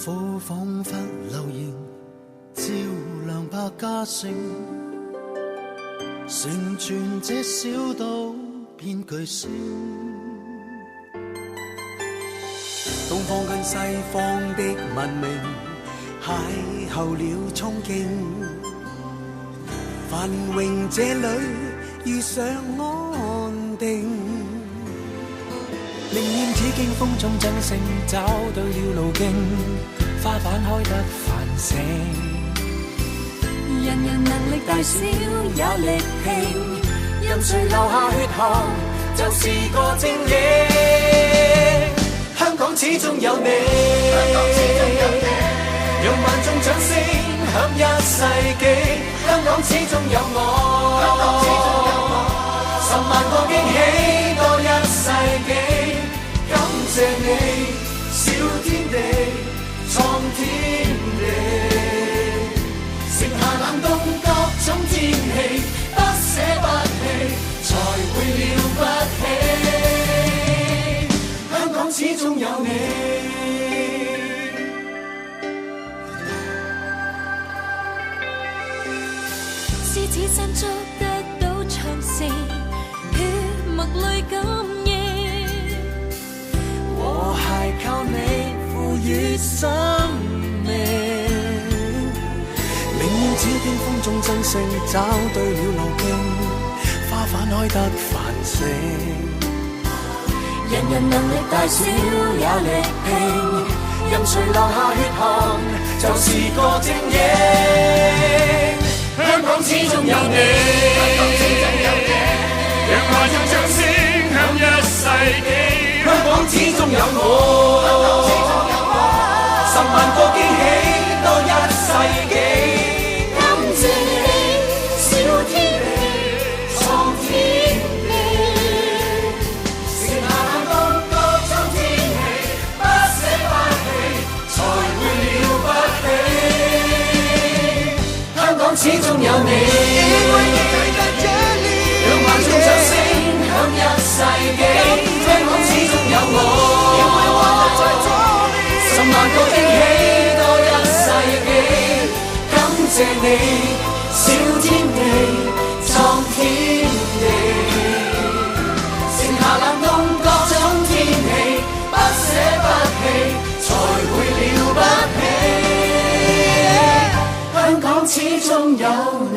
苦彷彿流螢，照亮百家姓，成全這小島變巨星。東方跟西方的文明邂逅了憧憬，繁榮這裏遇上安定。寧願只經風中爭勝，找對了路徑，花瓣開得繁盛。人人能力大小也力拼，任誰流下血汗，就是個精英。香港始終有你，讓萬眾掌聲響一世紀。香港始終有我，10萬個驚喜多一世紀。感謝你，小天地，創天地，剩下冷凍各種天氣，不捨不棄，才會了不起。香港始終有你。獅子山捉得到長城，血脈裏感應。和諧靠你賦予生命，寧願只經風中爭勝，找對了路徑，花瓣開得繁盛。人人能力大小也力拼，任誰流下血汗，就是個精英。香港始終有你，讓萬眾掌聲響一世紀。香港始終有我，10萬個驚喜多一世紀。感謝你，小天地，創天地，剩下冷凍各種天氣，不捨不棄，才會了不起。香港始終有你，讓萬眾掌聲響一世紀。香港始終有我，10萬個驚喜多一世紀。感謝你，小天地，創天地，剩下冷凍各種天氣，不捨不棄，才會了不起。香港始終有你。